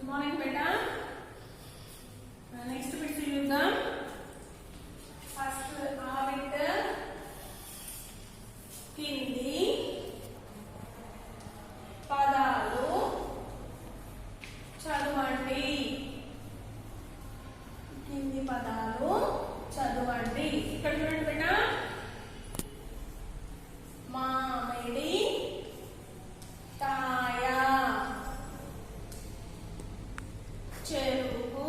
Good morning, beta. Next bit చూద్దాం. First ఆ bit కింది పదాలు చదవండి. కింది పదాలు చదవండి. ఇక్కడ చూడండి బేటా, మామిడి కాయ, చెరుకు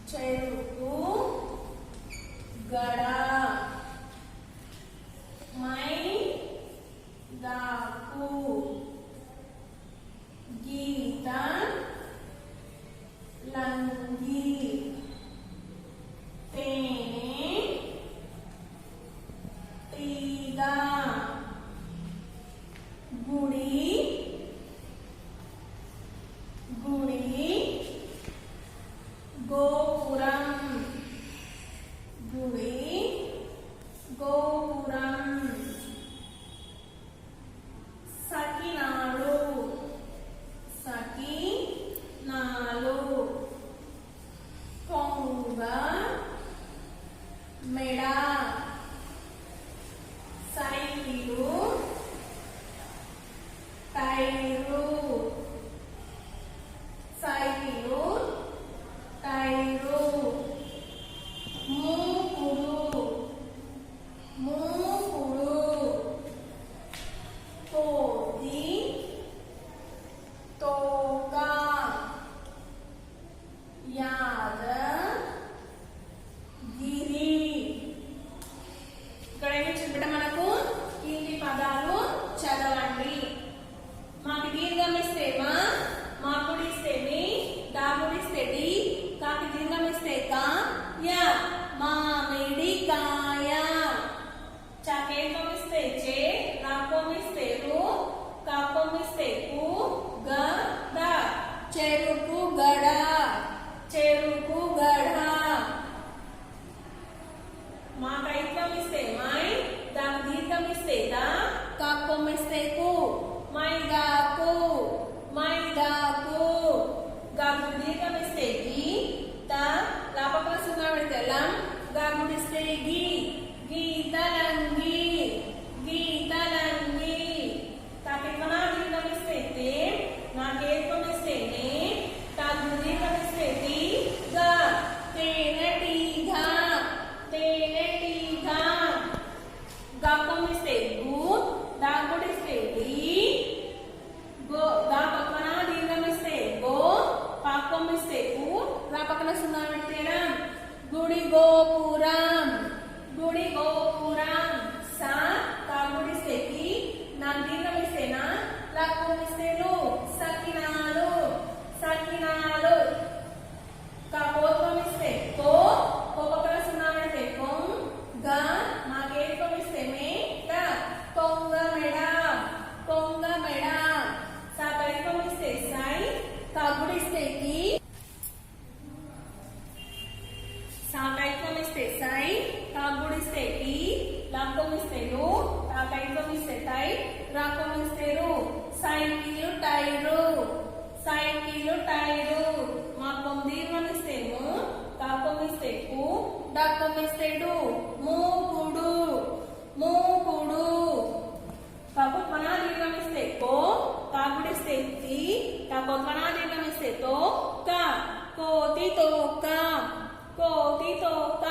చెరుకు గడ, మైదాకు, గీత లంగి, తేనె తీగ, గుడి గుడి, గోపురం గుడి గోపురం, సకినాలు సకినాలు, కొంగ మెడ, సైకిలు టైరు సైకిలు టైరు, మూకుడు మూకుడు, కోతి తోక, యాదగిరి. ఇక్కడ ఏమి చెప్పడం మనకు కింది పదాలు చదవండి. మాకు దీర్ఘం ఇస్తే మా, మాకుడి ఇస్తే మీ, దాగుడి ఇస్తే డి, కాకి దీర్ఘం ఇస్తే కా, యా, మామిడి కాయ. చాకేకం ఇస్తే చే, రాకోం ఇస్తే రు, కాకోం ఇస్తే కు, గ, డ, చెరుకు గడ చెరుకు గడ. మా కైకం ఇస్తే మై, దాని దీర్ఘం ఇస్తే దా, కాకోం ఇస్తే కు, మైదాకు మైదాకు, గాగుడు దీర్ఘం ఇస్తే గి, త, లాపకల సున్నా పెడితే లం, గాగుడు ఇస్తే గి, గీతలంగి గీతలంగి. తాకెక్కన దీర్ఘం ఇస్తే తే, నాకేకం ఇస్తే నే, తాగుడు దీర్ఘం ఇస్తే తి, గ, తేనెటీగ తేనెటీగ, గాకం ఇస్తే గు, దాగుడు ఇస్తే డి, గో, గా పక్కన దీర్ఘం ఇస్తే గో, పాకం ఇస్తే కు, రా పక్కన సున్నా పెడితే రం, గుడి గోపురం గుడి గోపురం. సా, తాగుడు ఇస్తే కి, నా దీర్ఘం ఇస్తే నా, లాకం ఇస్తే లు, సకినాలు సకినాలు. కాకోత్వం ఇస్తే తో, కో పక్కన సున్నా పెడితే కొం, గ, మాకేకం ఇస్తే మే, ట, కొంగ మెడ కొంగ మెడ. సాకైకం ఇస్తే సై, కాగుడు ఇస్తే కి, సాకైకం ఇస్తే సై, కాగుడు ఇస్తే కి, లాకం ఇస్తే లు, తాకైకం ఇస్తే టై, రాకం ఇస్తే రు, సైకిలు టైరు సైకిలు టైరు. మాకం దీర్ఘం ఇస్తే ము, కాకం ఇస్తే కు, డాకం ఇస్తే డు, మూకుడు మూకుడు. కాకోత్వన దీర్ఘం ఇస్తే కో, కాగుడు ఇస్తే తి, కాకోత్వన దీర్ఘం ఇస్తే తో, క, కోతి తోక కోతి తోక.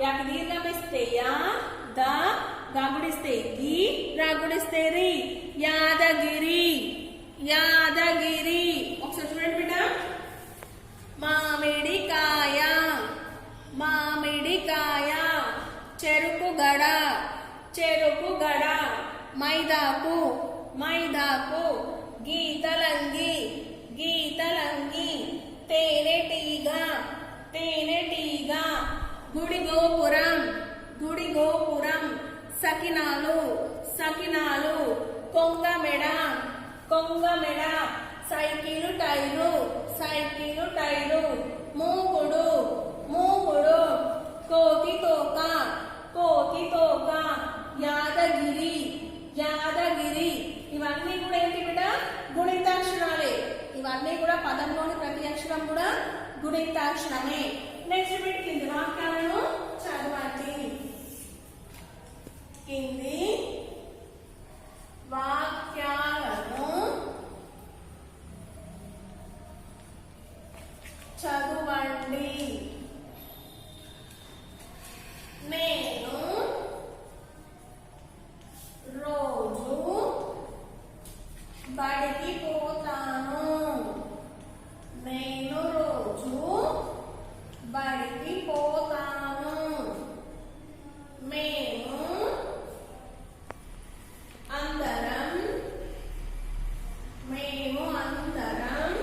యాకి దీర్ఘం ఇస్తే యా, ద, గాగుడిస్తే గి, రాగుడిస్తే రి, యాదగిరి యాదగిరి. ఒకసారి చూడండి బిడ్డ, మామిడి కాయ మామిడి కాయ, చెరుకు గడ చెరుకు గడ, మైదాకు మైదాకు, గీతలంగి గీతలంగి, తేనెటీగ తేనెటీగ, గుడి గోపురం గుడి గోపురం, సకినాలు సకినాలు, కొంగ మెడ కొంగ మెడ, సైకిలు టైరు సైకిలు టైరు, మూకుడు మూకుడు, కోతి తోక కోతి తోక, యాదగిరి యాదగిరి. ఇవన్నీ కూడా ఏంటి బిడ్డ, గుణితాక్షరాలే. ఇవన్నీ కూడా పదంలోని ప్రతి అక్షరం కూడా గుణింతాక్షరమే. నెక్స్ట్ బిట్ కింది వాక్యాలను చదవండి. కింది వాక్యాలను చదవండి. నేను రోజు బడికి పోతాను. నేను రోజు బడికి పోతాను. మేము అందరం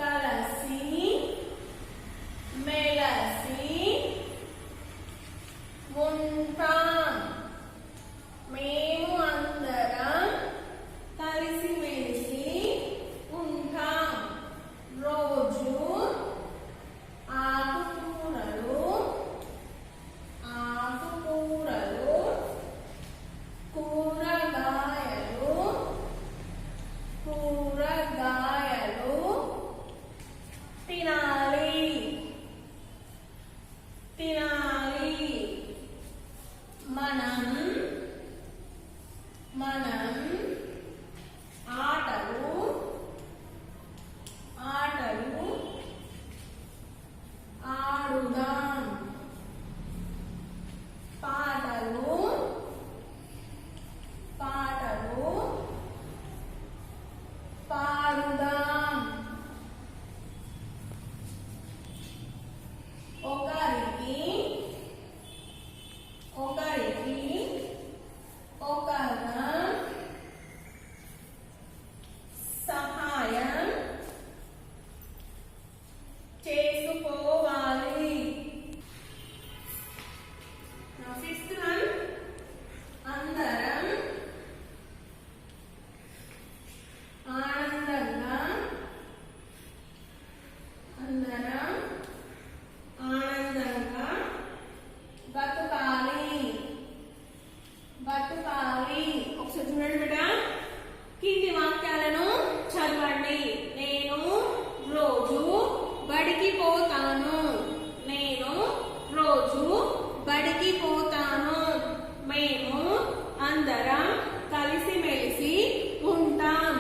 కలిసి మెలిసి ఉంటాం. మేము అందరం కలిసి మెలిసి ఉంటాం. రోజు ఆకుకూరలు కూరగాయలు తినాలి. మనం ఆటలు ఆడుదాం. పాటలు పాడుదాం. ఒకరికి ఒకరం సహాయం చేసుకోవాలి. ఫిఫ్త్ వన్, అందరం ఆనందంగా బతుకాలి. ఒకసారి చూడండి బిడ్డ, కింది వాక్యాలను చదవండి. నేను రోజు బడికి పోతాను. నేను రోజు బడికి పోతాను. మేము అందరం కలిసిమెలిసి ఉంటాం.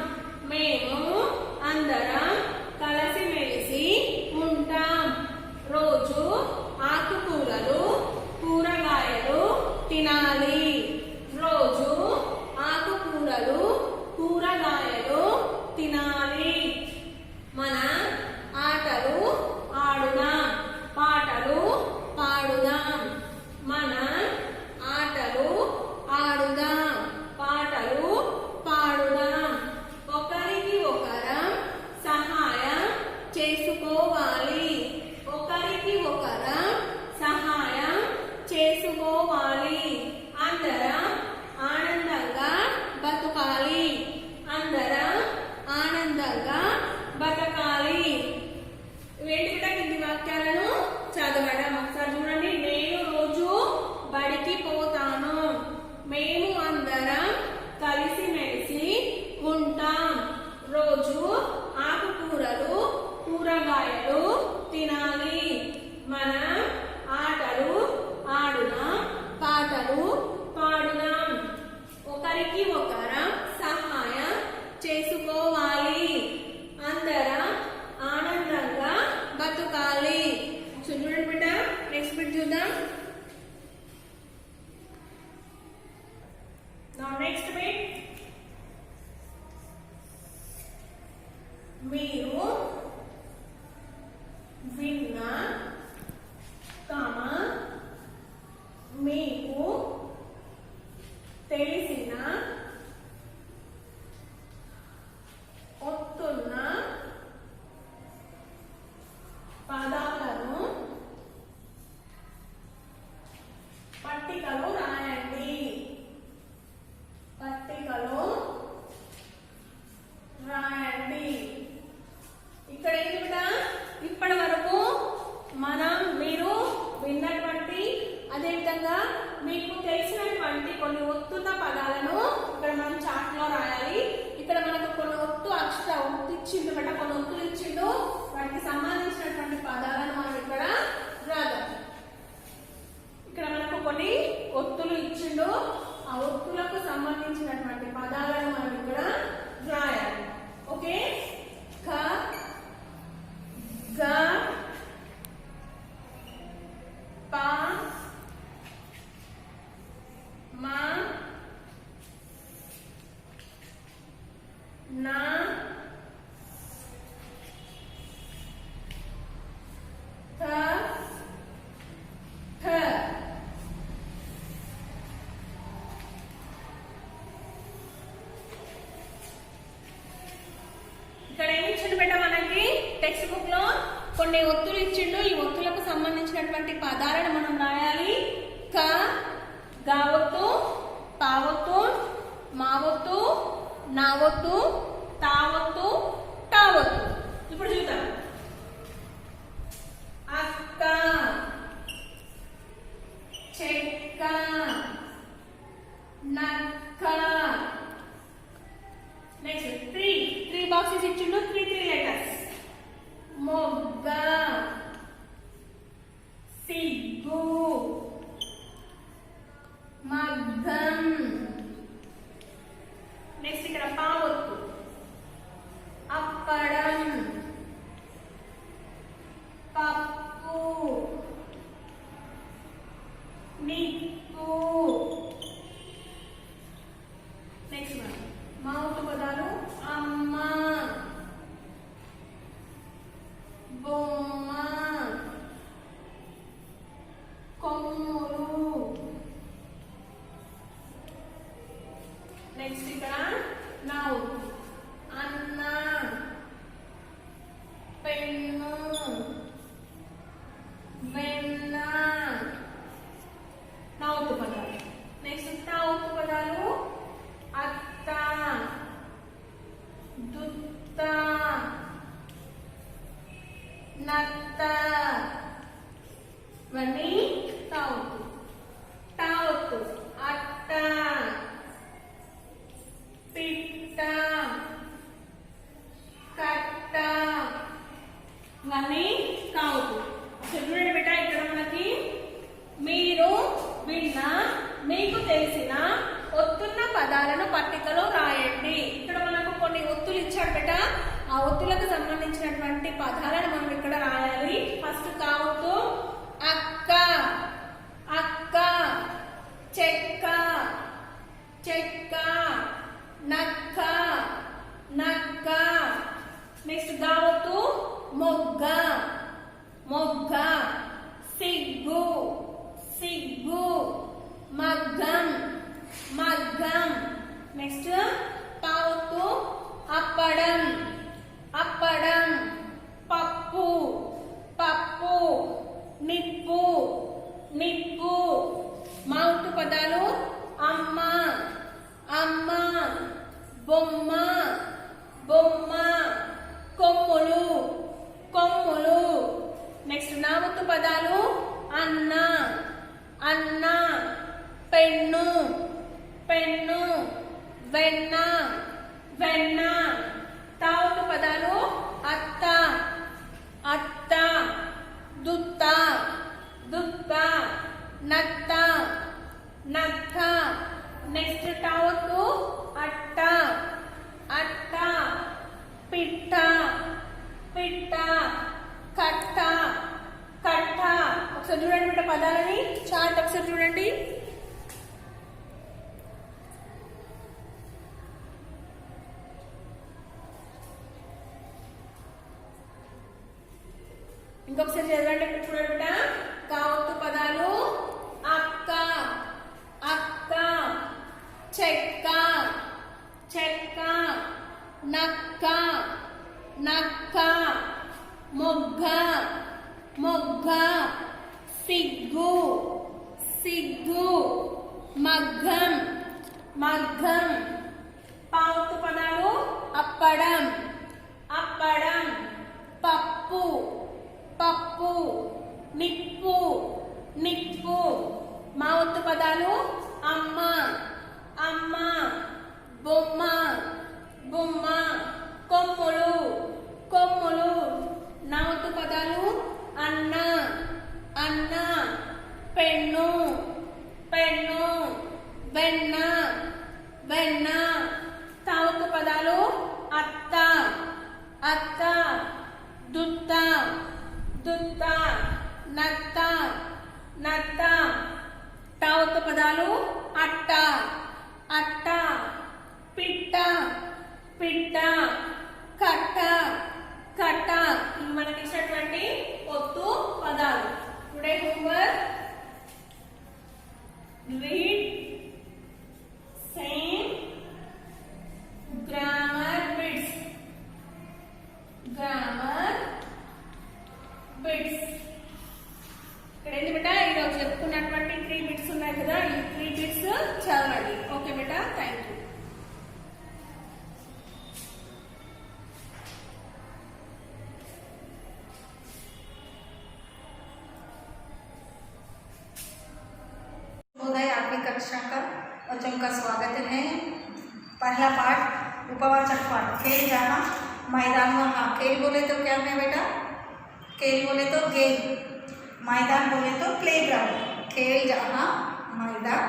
మేము అందరం కలిసిమెలిసి ఉంటాం. రోజు ఆకుకూరలు కూరగాయలు తినాలి. రోజు ఆకుకూరలు కూరగాయలు తినాలి. మన ఆటలు ఆడుదాం. పాటలు పాడుదాం. మన ఆటలు ఆడుదాం. పాటలు పాడుదాం. ఒకరికి ఒకరం సహాయం చేసుకోవాలి. చేసుకోవాలి. అందరం ఆనందంగా బతకాలి. వేటి కూడా కింది వాక్యాలను చదవడం. ఒకసారి చూడండి. నేను రోజు బడికి పోతాను. మేము అందరం కలిసిమెలిసి ఉంటాం. రోజు ఆకుకూరలు కూరగాయలు తినాలి. మనం ఆటలు ఆడుదాం. పాటలు పాడుదాం. ఒకరికి ఒకరం సహాయం చేసుకోవాలి. అందరం ఆనందంగా బతకాలి. చూడండి బిడ్డ, నెక్స్ట్ బిట్ చూద్దాం. నెక్స్ట్ బిట్, మీరు విన్న మీకు తెలిసిన వస్తున్న పదాలను పట్టికలో రాయండి. ఇచ్చిండు బట్ట కొన్ని ఒత్తులు ఇచ్చిండు, వాటికి సంబంధించినటువంటి పదాలను మనం ఇక్కడ రాద్దాం. ఇక్కడ మనకు కొన్ని ఒత్తులు ఇచ్చిండు, ఆ ఒత్తులకు సంబంధించినటువంటి పదాలను మనం ఇక్కడ రాయాలి. ఓకే, క గ ప మ నా థ థ. ఇక్కడ ఏమి ఇచ్చిండు బిడ్డ మనకి టెక్స్ట్ బుక్ లో కొన్ని ఒత్తులు ఇచ్చిండు, ఈ ఒత్తులకు సంబంధించినటువంటి పదాలను మనం రాయాలి. క గావత్తు, తావత్తు, మావత్తు, నావత్తు, తావత్తు, టావత్తు. ఇప్పుడు చూద్దాం. అక్క, చెక్క, నక్క. నెక్స్ట్ త్రీ బాక్సెస్ ఇచ్చిండు, త్రీ లెటర్స్. మొగ్గ, సిగ్గు, మగ్గం. నెక్స్ట్ ఇక్కడ పావత్తు, అప్పడం, పప్పు, నిప్పు. నెక్స్ట్ మావుతు పదాలు అమ్మ, బొమ్మ, కొమ్ములు. నెక్స్ట్ ఇక్కడ నౌ, అన్న, పెన్ను, వెన్న. నౌతు పదాలు. నెక్స్ట్ తావుతు పదాలు అత్త, దుత్త, నత్త. ఇవన్నీ తావుతు. తావత్తు అట్ట, పిట్ట, కట్ట. ఇవన్నీ తావుతు. చూడండి బిడ్డ, ఇక్కడ మనకి మీరు విన్న మీకు తెలిసిన ఒత్తున్న పదాలను పట్టికలో రాయండి. ఇక్కడ మనకు కొన్ని ఒత్తులు ఇచ్చాడు బిడ్డ, ఆ ఒత్తులకు సంబంధించినటువంటి పదాలను మనం ఇక్కడ రాయాలి. ఫస్ట్ కావత్తు అక్క, అక్క, చెక్క, చెక్క, నక్క, నక్క. నెక్స్ట్ గావత్తు మొగ్గ, మొగ్గ, సిగ్గు, సిగ్గు, మగ్గం, మగ్గం. నెక్స్ట్ పావత్తు అప్పడం, అప్పడం, పప్పు, పప్పు, నిప్పు, నిప్పు. మావుతు పదాలు అమ్మ, అమ్మ, బొమ్మ, బొమ్మ, కొమ్ములు, కొమ్ములు. నెక్స్ట్ నావత్తు పదాలు అన్న, అన్న, పెన్ను, పెన్ను, వెన్న, వెన్న. తావత్తు పదాలు అత్త, అత్త, దుత్త, దుత్త, నత్త, నత్త. నెక్స్ట్ టావత్తు అట్ట, అట్ట, పిట్ట, పిట్ట, కట్ట, కట్ట. ఒకసారి చూడండి బిడ్డ పదాలని, చార్ట్ ఒకసారి చూడండి. ఇంకొకసారి చదవండి. చూడండి బిడ్డ, కావత్తు పదాలు అక్క, అక్క, చెక్క, చెక్క, నక్క, నక్క, మొగ్గ, మొగ్గ, సిగ్గు, సిగ్గు, మగ్గం, మగ్గం. పావత్తు పదాలు అప్పడం, అప్పడం, పప్పు, పప్పు, నిప్పు, నిప్పు. మావత్తు పదాలు అమ్మ, అమ్మ, బొమ్మ, బొమ్మ, కొమ్ములు, పదాలు అట్ట, అట్ట, పిట్ట, పిట్ట, కట్ట, కట్ట. ఇవి మనకి ఇచ్చినటువంటి ఒత్తు పదాలు. Today homework, read, same grammar bits, grammar bits. ఇక్కడ ఏంటి బేటా, ఈరోజు చెప్పుకున్నటువంటి 3 బిట్స్ ఉన్నాయి కదా, ఈ 3 బిట్స్ చదవండి. Okay beta, thank you. आपकी कक्षा का बच्चों का स्वागत है। पहला पाठ उपवाचक पाठ, खेल जहाँ मैदान वहाँ। खेल बोले तो क्या है बेटा, खेल बोले तो गेम, मैदान बोले तो प्लेग्राउंड। खेल जहाँ मैदान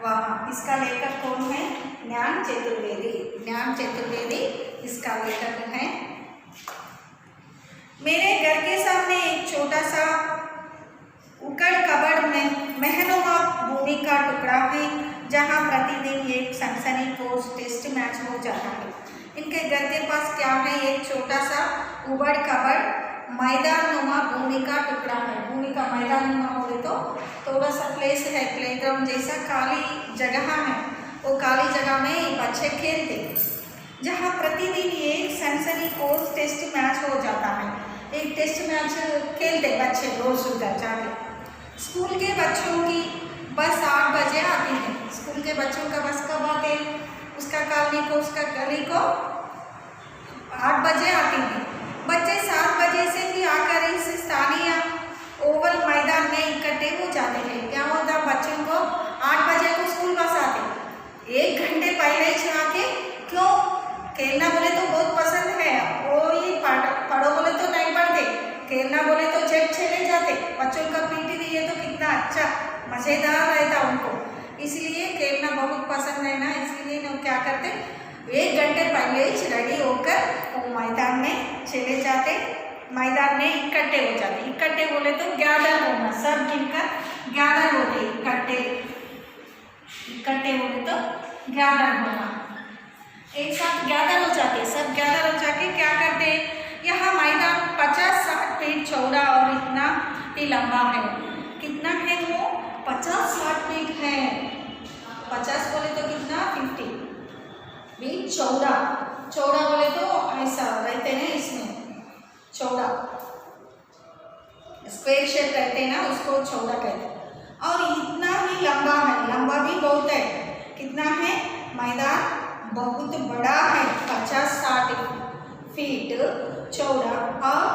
वहाँ, इसका लेखक कौन है, ज्ञान चतुर्वेदी। ज्ञान चतुर्वेदी इसका लेखक है। मेरे घर के सामने एक छोटा सा उकड़ कबड़ में मेहनुमा भूमि का टुकड़ा है, जहाँ प्रतिदिन एक सनसनीखेज टेस्ट मैच हो जाता है। इनके घर के पास क्या है, एक छोटा सा उबड़ कबड़ मैदान नुमा भूमि का टुकड़ा है। भूमि का मैदान नुमा बोले तो थोड़ा सा प्लेस है, प्लेग्राउंड जैसा खाली जगह है। वो खाली जगह में बच्चे खेलते, जहाँ प्रतिदिन एक सनसनीखेज टेस्ट मैच हो जाता है। एक टेस्ट मैच खेलते बच्चे रोज उधर जाके। स्कूल के बच्चों की बस 8 बजे आती है। स्कूल के बच्चों का बस कब आते हैं, उसका कॉलोनी को, उसका गली को 8 बजे आती है। बच्चे 7 बजे से भी आकर इस स्थानीय ओवल मैदान में इकट्ठे हो जाते हैं। क्या होता, बच्चों को 8 बजे को स्कूल बस आते, 1 घंटे पहले जाके, क्यों, खेलना बोले तो बहुत पसंद है। वो ये पढ़ो बोले तो नहीं पढ़ते, खेलना बोले तो झट चले जाते। बच्चों का पीटी दिए तो कितना अच्छा मज़ेदार रहता उनको, इसलिए खेलना बहुत पसंद है ना, इसलिए लोग क्या करते, 1 घंटे पहले ही रेडी होकर वो मैदान में चले जाते, मैदान में इकट्ठे हो जाते। इकट्ठे बोले तो गैदर होना, सब जिनका गैदर होते, इकट्ठे, इकट्ठे बोले तो गैदर होना, एक साथ गैदर हो जाते। सब गैदर हो जाके क्या करते, यहाँ मैदान 50-60 फीट चौड़ा और इतना ही लंबा है। कितना है वो, 50-60 फीट है। 50 बोले तो कितना, 50 फीट चौड़ा। चौड़ा बोले तो ऐसा रहते हैं, इसमें चौड़ा स्क्वायर शेप रहते हैं ना, उसको चौड़ा कहते हैं। और इतना ही लंबा है, लंबा भी बहुत है। कितना है, मैदान बहुत बड़ा है, 50-60 फीट चौड़ा और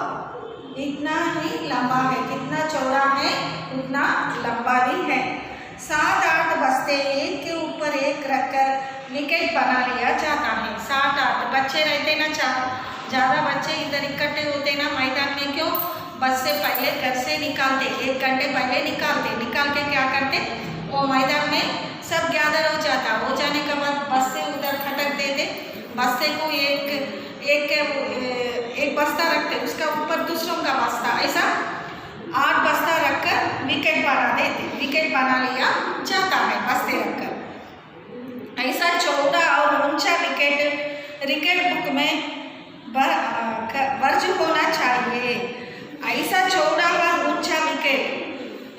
इतना ही लंबा है। कितना चौड़ा है उतना लंबा भी है। 7-8 बस्ते एक के ऊपर एक रखकर विकेट बना लिया जाता है। 7-8 बच्चे रहते ना, ज़्यादा बच्चे इधर इकट्ठे होते ना मैदान में, क्यों, बस से पहले घर से निकालते, 1 घंटे पहले निकालते, निकाल के क्या करते, वो मैदान में सब गैदर हो जाता। हो जाने के बाद बस से उधर खटक देते, बस्ते को एक बस्ता रखते, उसका ऊपर दूसरों का बस्ता, ऐसा 8 बस्ता रखकर विकेट बना देते। विकेट बना लिया जाता है बस्ते रखकर। ऐसा चौड़ा और ऊंचा विकेट क्रिकेट बुक में दर्ज होना चाहिए। ऐसा चौड़ा और ऊंचा विकेट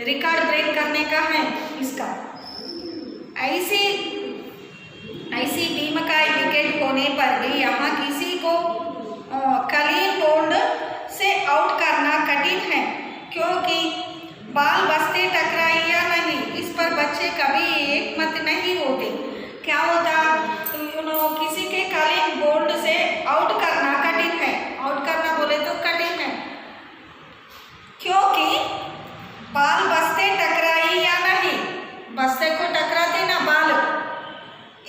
रिकॉर्ड ब्रेक करने का है इसका। ऐसी बीमकाई विकेट होने पर भी यहाँ किसी को क्लीन बोल्ड से आउट करना कठिन है, क्योंकि बाल बस्ते टकराए या नहीं, इस पर बच्चे कभी एक मत नहीं होते। क्या होता, किसी के क्लीन बोल्ड से आउट करना कठिन है। आउट करना बोले तो कठिन है, क्योंकि बाल बस्ते टकराए या नहीं, बस्ते को टकराते ना बाल,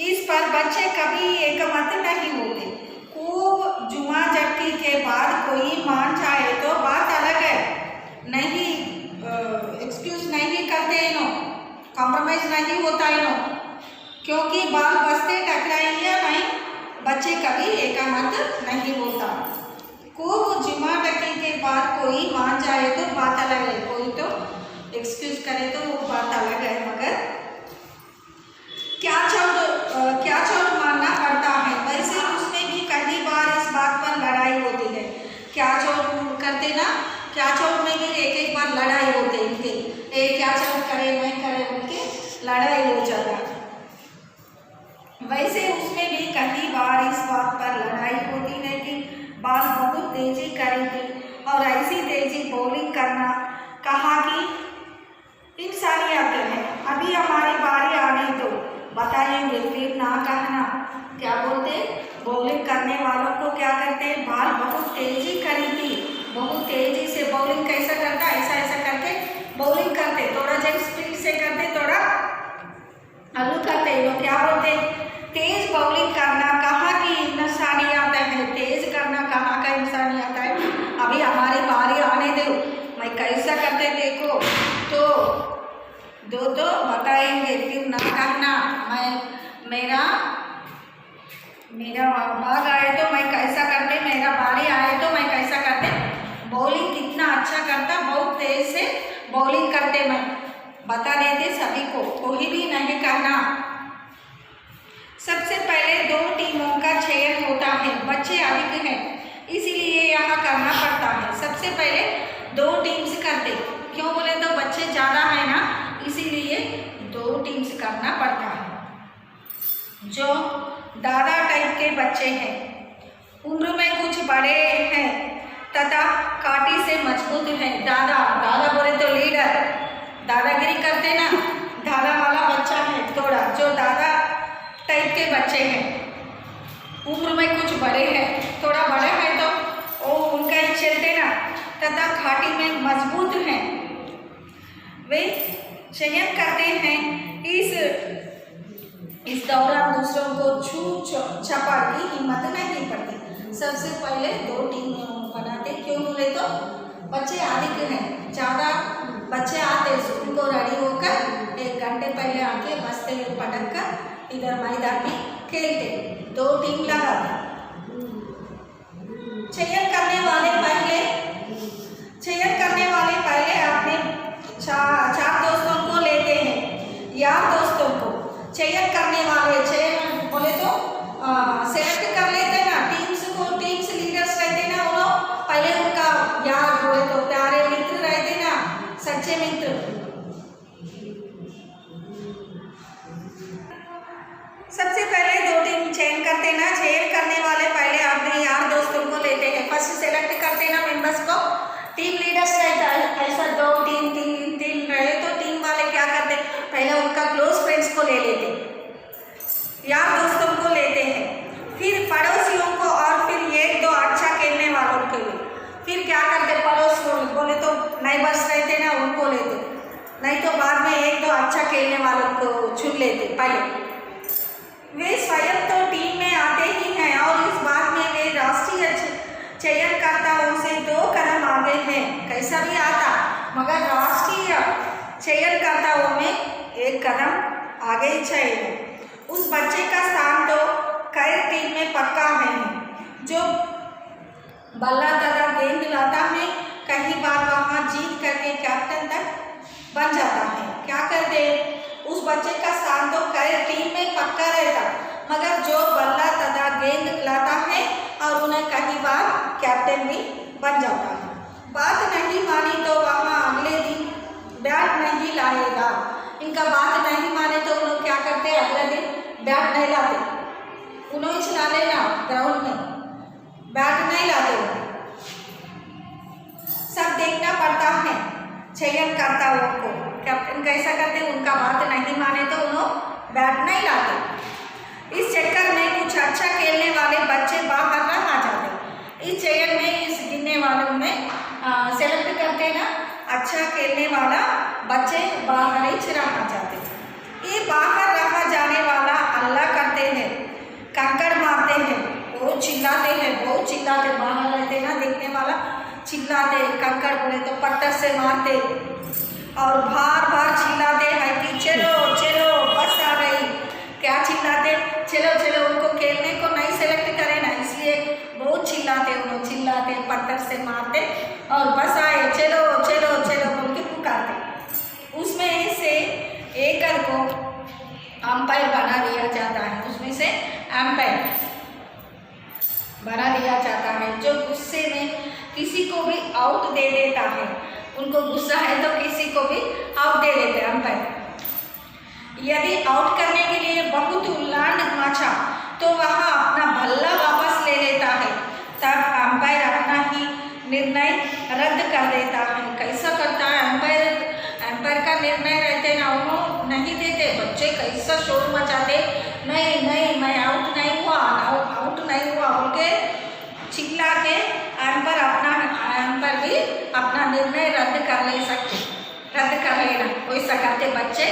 इस पर बच्चे कभी एकमत नहीं होते। खूब जुमा जट्टी के बाद कोई मान जाए तो बात अलग है, नहीं एक्सक्यूज नहीं करते इनो, कॉम्प्रोमाइज नहीं होता इनो, क्योंकि बाल बस्ते टकराए या नहीं, बच्चे कभी एकमत नहीं होता। खूब जुमा जट्टी के बाद कोई मान जाए तो बात अलग है, कोई तो एक्सक्यूज करे तो वो बात अलग है, मगर कैच आउट करते ना, कैच आउट में भी एक एक बार लड़ाई होते इनके, एक कैच आउट करे मैं करे उनके लड़ाई हो जाता। वैसे उसमें भी कई बार इस बात पर लड़ाई होती है कि बॉल बहुत तेजी करी थी और ऐसी तेजी बॉलिंग करना कहा कि इंसानियत है। अभी हमारी बारी आने तो बताएंगे, फिर ना कहना। क्या बोलते, बॉलिंग करने वालों को क्या करते हैं, बॉल बहुत तेजी करी थी, बहुत तेजी से बॉलिंग कैसा करता, ऐसा ऐसा करके बॉलिंग करते, थोड़ा जब स्पीड से करते, थोड़ा अलू करते। लोग क्या बोलते, तेज बॉलिंग करना कहाँ की इंसानियत है, तेज करना कहाँ का इंसानियत है। अभी हमारी बारी आने दो, मैं कैसा करते देखो, तो दो बताएंगे, फिर ना कहना। मेरा बाग आए तो मैं कैसा करते, मेरा बारी आए तो मैं कैसा करते, बॉलिंग कितना अच्छा करता, बहुत तेज से बॉलिंग करते, मैं बता देते सभी को, कोई भी नहीं कहना। सबसे पहले 2 टीमों का चयन होता है, बच्चे अधिक हैं इसीलिए यहाँ करना पड़ता है। सबसे पहले 2 टीम्स करते, क्यों बोले तो बच्चे ज़्यादा है ना, इसीलिए 2 टीम्स करना पड़ता है। जो दादा टाइप के बच्चे हैं, उम्र में कुछ बड़े हैं तथा काठी से मजबूत हैं। दादा बोले तो लीडर, दादागिरी करते ना, दादा वाला बच्चा है थोड़ा, जो दादा टाइप के बच्चे हैं, उम्र में कुछ बड़े हैं, थोड़ा बड़े हैं तो वो उनका ही चलते ना, तथा घाटी में मजबूत हैं। वे चयन करते हैं, इस दौरान दूसरों को छू छपा की हिम्मत नहीं पड़ती। सबसे पहले 2 टीमें बनाते, क्यों बोले तो बच्चे अधिक हैं, ज़्यादा बच्चे आते स्कूल को रेडी होकर 1 घंटे पहले आके बस्ते पटक कर इधर मैदान में खेलते। 2 टीम लगाते। चयन करने वाले पहले अपने 4 दोस्तों को लेते हैं, यार दोस्तों को। चयन करने वाले, चयन बोले तो सेलेक्ट कर लेते ना, टीम्स लीडर्स रहते ना, वो पहले उनका यार बोले तो प्यारे मित्र रहते ना, सच्चे मित्र। सबसे पहले 2 टीम चयन करते ना, चयन करने वाले पहले अपने यार दोस्तों को लेते हैं, फर्स्ट सेलेक्ट करते ना मेंबर्स को। टीम लीडर्स रहता है, ऐसा 2 टीम 3 रहे तो टीम वाले क्या करते, पहले उनका क्लोज फ्रेंड्स को ले लेते, यार दोस्तों को लेते हैं, फिर पड़ोसियों को, और फिर 1-2 अच्छा खेलने वालों के लिए। फिर क्या करते, पड़ोस बोले तो नाइबर्स रहते ना, उनको लेते, नहीं तो बाद में 1-2 अच्छा खेलने वालों को चुन लेते पहले। वे स्वयं तो टीम में आते ही हैं और इस बात में वे राष्ट्रीय चयनकर्ताओं से 2 कदम आगे हैं। कैसा भी आता, मगर राष्ट्रीय चयनकर्ताओं में 1 कदम आगे ही चाहिए। उस बच्चे का स्थान तो खैर टीम में पक्का है, जो बल्ला तथा गेंद लाता है, कई बार वहाँ जीत करके कैप्टन तक बन जाता है। क्या करते, उस बच्चे का स्थान तो खैर टीम में पक्का रहता, मगर जो बल्ला तथा गेंद लाता है और उन्हें कई बार कैप्टन भी बन जाता है। बात नहीं मानी तो वहाँ अगले दिन बैट नहीं लाएगा। इनका बात नहीं माने तो उन लोग क्या करते, अगले दिन बैट नहीं लाते, उन्हें चला लेना ग्राउंड में, बैट नहीं लाते। सब देखना पड़ता है चयनकर्ताओं को, कैप्टन कैसा करते, उनका बात नहीं माने तो उन्हें बैट नहीं लाते। इस चक्कर में कुछ अच्छा खेलने वाले बच्चे बाहर ना आ जाते। इस चयन में, इस गिनने वालों में सेलेक्ट करते ना, अच्छा खेलने वाला बच्चे बाहर ही रह जाते। ये बाहर रहा जाने वाला अल्लाह करते हैं, कंकड़ मारते हैं, बहुत चिल्लाते हैं, बहुत चिल्लाते, बाहर रहते ना देखने वाला चिल्लाते, कंकड़ बोले तो पत्थर से मारते और बार बार चिल्लाते हैं कि चलो चलो बस आ गई। क्या चिल्लाते, चलो चलो, उनको खेलने को नहीं सेलेक्ट करे ना, इसलिए बहुत चिल्लाते, उन्होंने चिल्लाते, पत्थर से मारते और बस आए, चलो चलो चलो बोल के पुकारते। उसमें से एक को अंपायर बना दिया जाता है, उसमें से अंपायर बना दिया जाता है। जो गुस्से में किसी को भी आउट दे देता है, उनको गुस्सा है तो किसी को भी आउट दे देते हैं अंपायर। यदि आउट करने के लिए बहुत उल्लांड मचा तो वह अपना बल्ला वापस ले लेता है, तब अंपायर अपना ही निर्णय रद्द कर देता है। कैसा करता है अंपायर? अंपायर का निर्णय रहते ना, उन्होंने नहीं देते। बच्चे कैसा शोर मचाते, नहीं नहीं मैं आउट नहीं हुआ, आउट नहीं हुआ बोल के चिल्ला के अंपायर भी अपना निर्णय रद्द कर लेना। वैसा करते बच्चे,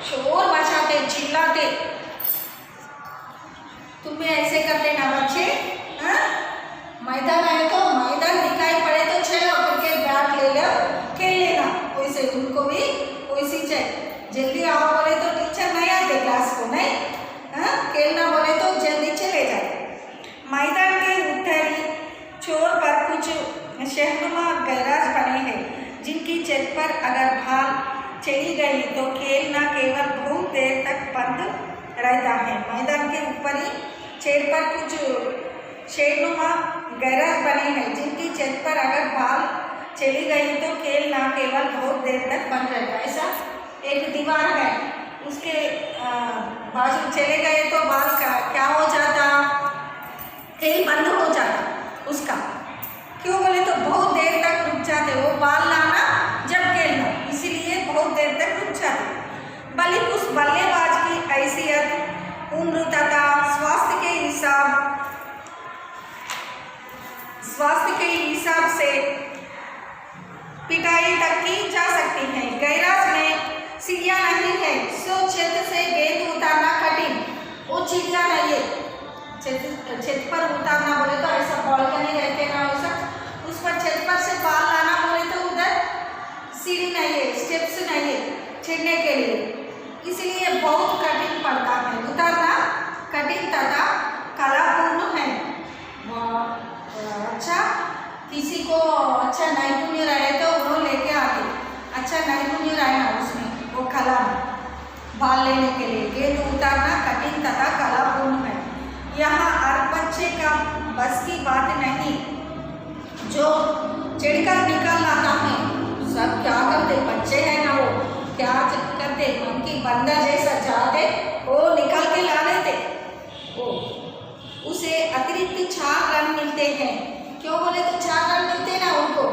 शोर मचाते, चिल्लाते। तुम भी ऐसे करते ना बच्चे? मैदान है तो मैदान दिखाई पड़े तो चलो क्रिकेट बैट ले लो, खेल लेना। वैसे उनको भी वैसी चाहिए। जल्दी आओ बोले तो टीचर नहीं आते क्लास को, नहीं खेलना बोले तो जल्दी चले जाए। मैदान के उत्तरी छोर पर कुछ शहनुमा गैराज बने हैं, जिनकी छत पर अगर भाल चली गई तो खेल न केवल बहुत देर तक बंद रहता है। मैदान के ऊपरी छेद पर कुछ शहनुमा गैराज बने हैं, जिनकी छत पर अगर भाल चली गई तो खेल न केवल बहुत देर तक बंद रहता है। ऐसा एक दीवार है, उसके बाजू चले गए तो बाल क्या हो जाता? खेल बंद हो जाता उसका। क्यों बोले तो बहुत देर तक रुक जाते, वो बाल लाना जब खेलना, इसीलिए बहुत देर तक रुक जाते। बल्कि उस बल्लेबाज की हैसियत उम्र तथा स्वास्थ्य के हिसाब से पिटाई तक की जा सकती है। गैराज में सीढ़ियाँ नहीं है, सो छत से गेंद उतारना कठिन। वो सीढ़ियाँ नहीं है, छत पर उतारना बोले तो ऐसा बालकनी रहते ना, वैसा उस पर छत पर से बाल लाना बोले तो उधर सीढ़ी नहीं है, स्टेप्स नहीं है चढ़ने के लिए, इसलिए बहुत कठिन पड़ता है। उतारना कठिन तथा कलापूर्ण है। अच्छा, किसी को अच्छा नैपुण्य रहे तो वो लेके आते, अच्छा नैपुण्य रहे ना उसमें, वो कला में बाल लेने के लिए। गेंद उतारना कठिन तथा कलापूर्ण है। यहाँ हर बच्चे का बस की बात नहीं, जो चिढ़कर निकल आता है। सब क्या करते, बच्चे हैं ना, वो क्या करते, उनकी बंदर जैसा जाते, वो निकल के ला लेते। वो उसे अतिरिक्त 4 रन मिलते हैं। क्यों बोले तो 4 रन मिलते ना उनको,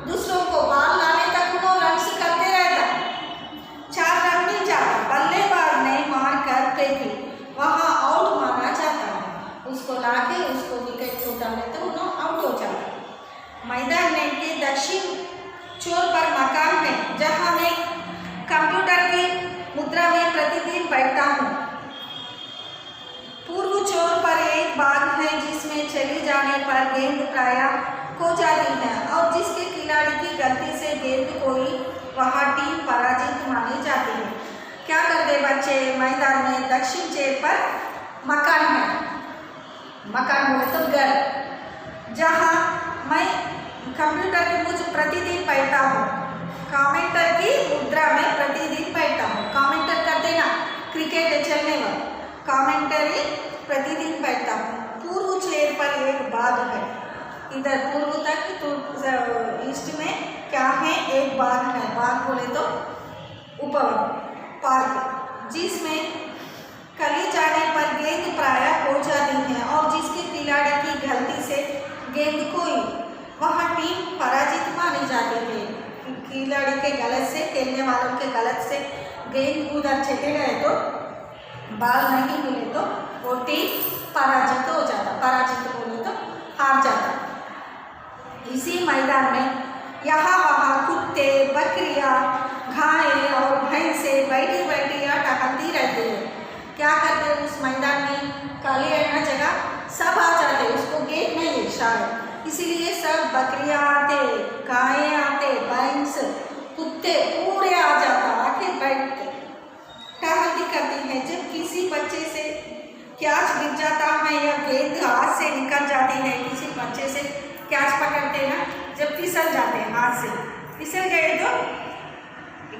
दूसरों को बाल लाने तक उन्होंने रन करते रहता, 4 रन मिल जाता। बल्लेबाज ने मार कर फेंकी, वहाँ आउट माना जाता है। उसको लाके उसको विकेट को डाले तो उन्होंने आउट हो जाता। मैदान में के दक्षिण छोर पर मकान है, जहाँ मैं कंप्यूटर की मुद्रा में प्रतिदिन बैठता हूँ। पूर्व छोर पर एक बाग है, जिसमें चली जाने पर गेंद प्रायः खो जाती है और जिसके खिलाड़ी की गलती से गेंद कोई, वहाँ टीम पराजित मानी जाती है। क्या करते बच्चे? मैदान में दक्षिण छोर पर मकान है, मकान बोले तो घर, जहाँ मैं कंप्यूटर की मुझ प्रतिदिन बैठता हूँ। कमेंटर की मुद्रा में प्रतिदिन बैठता हूँ। कमेंटर करते ना क्रिकेट चलने वाला, कमेंटरी प्रतिदिन बैठता हूँ। पूर्व छोर पर एक बाग है, इधर पूर्व तक तो ईस्ट में क्या है, एक बाग है। बाग बोले तो उपवन पार्क, जिसमें कली जाने पर गेंद प्रायः खो जाती है और जिसके खिलाड़ी की गलती से गेंद कोई, वहाँ टीम पराजित मानी जाती है। खिलाड़ी के गलत से, खेलने वालों के गलत से गेंद उधर चले गए तो, बाल नहीं मिले तो वो टीम पराजित हो जाता। पराजित बोले तो हार जाता। इसी मैदान में यहाँ वहाँ कुत्ते, बकरियाँ, गायें और भैंसे बैठी बैठी या टहलती रहती है। क्या करते हैं उस मैदान में? काली है ना जगह, सब आ जाते, उसको गेट नहीं है शायद, इसीलिए सब बकरियाँ आते, गायें आते, भैंस, कुत्ते पूरे आ जाता, आके बैठते टहलती करती है। जब किसी बच्चे से कैच गिर जाता है या गेंद हाथ से निकल जाती है, किसी बच्चे से कैच पकड़ते हैं ना, जब फिसल जाते हैं, हाथ से फिसल गए तो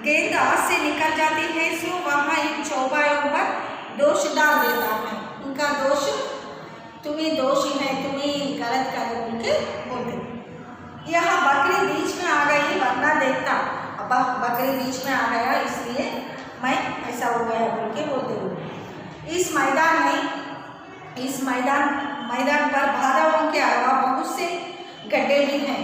गेंद हाथ से निकल जाती है, सो वहाँ एक चौपायों पर दोष डाल देता है। उनका दोष तुम्हें दोषी है, तुम्हें गलत कर बोल के बोलते। यहाँ बकरी बीच में आ गई वरना देखता, अब बकरी बीच में आ गया इसलिए मैं ऐसा हो गया बोल के बोलते हुए। इस मैदान पर बाधाओं के अलावा बहुत से गड्ढे भी हैं।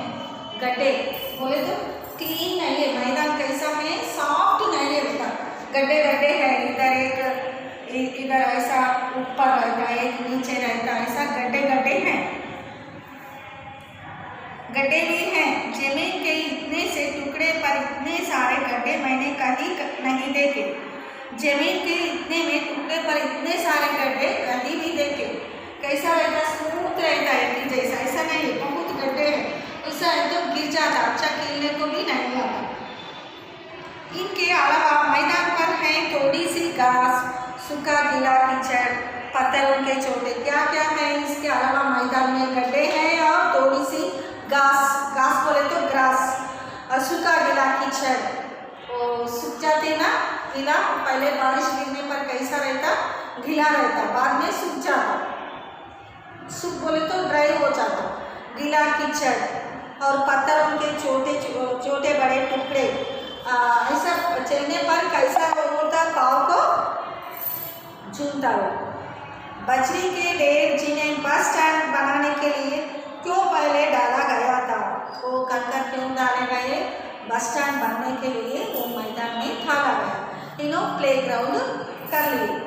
गड्ढे बोले तो क्लीन नहीं है, मैदान कैसा है, सॉफ्ट नहीं है बेटा, गड्ढे हैं, इधर ऐसा ऊपर रहता है, एक नीचे रहता है, ऐसा गड्ढे हैं। गड्ढे भी हैं। जमीन के इतने से टुकड़े पर इतने सारे गड्ढे मैंने कहीं नहीं देखे। जमीन के इतने में टुकड़े पर इतने सारे गड्ढे कहीं भी देखे। कैसा रहता, स्मूथ रहता है कि जैसा, ऐसा नहीं है, बहुत गड्ढे हैं, ऐसा है तो गिर जाता, अच्छा खेलने को भी नहीं आता। इनके अलावा मैदान पर है थोड़ी सी घास, सूखा गीला कीचड़, पत्थरों के चोटे। क्या क्या है इसके अलावा मैदान में? गड्ढे हैं और थोड़ी सी घास बोले तो ग्रास, और सूखा गीला कीचड़, वो सूख जाते ना गीला, पहले बारिश गिरने पर कैसा रहता, गीला रहता, बाद में सूख जाता, सूख बोले तो ड्राई हो जाता। गीला कीचड़ और पत्थरों के छोटे बड़े टुकड़े, ऐसा चलने पर कैसा होता, पाँव को झूमता हो। बजरी के ढेर जिन्हें बस स्टैंड बनाने के लिए क्यों पहले डाला गया था, वो कंकर क्यों डाले गए, बस स्टैंड बनने के लिए वो मैदान में डाला गया। प्ले ग्राउंड कर लिए।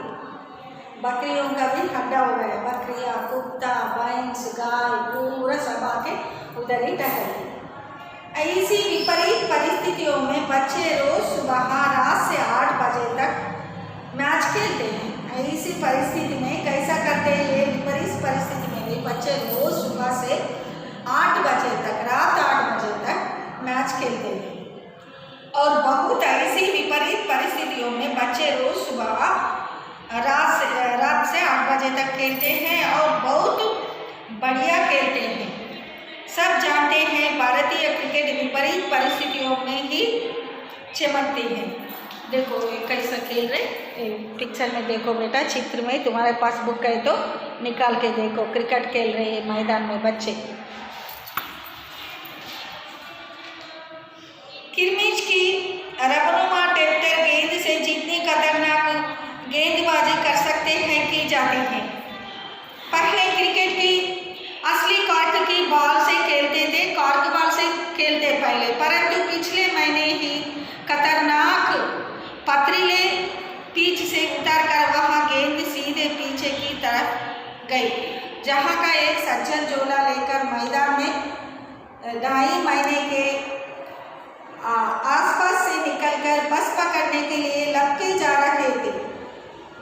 बकरियों का भी हड्डा हो गया, बकरियाँ, कुत्ता, भैंस, गाय पूरा सब आके उधर ही टहलते। ऐसी विपरीत परिस्थितियों में बच्चे रोज सुबह रात से 8 बजे तक मैच खेलते हैं। ऐसी परिस्थिति में कैसा करते हैं, ये विपरीत परिस्थिति में भी बच्चे रोज सुबह से 8 बजे तक, रात 8 बजे तक मैच खेलते हैं। और बहुत ऐसी विपरीत परिस्थितियों में बच्चे रोज सुबह रात से 8 बजे तक खेलते हैं और बहुत बढ़िया खेलते हैं। सब जानते हैं भारतीय क्रिकेट विपरीत परिस्थितियों में ही चमकती है। देखो ये कैसा खेल रहे, पिक्चर में देखो बेटा, चित्र में तुम्हारे पास बुक है तो निकाल के देखो, क्रिकेट खेल रहे हैं मैदान में बच्चे। किरमिच की रबनुमा ट्रैक्टर गेंद से जितनी खतरनाक गेंदबाजी कर सकते हैं की जाती है। पहले क्रिकेट की असली कॉर्क की बॉल से खेलते थे, कॉर्क बॉल से खेलते पहले, परंतु पिछले महीने ही खतरनाक पथरीले पिच से उतरकर वहां गेंद सीधे पीछे की तरफ गई, जहां का एक सज्जन झोला लेकर मैदान में 2.5 महीने के आसपास से निकलकर बस पकड़ने के लिए लपके जा रहे थे।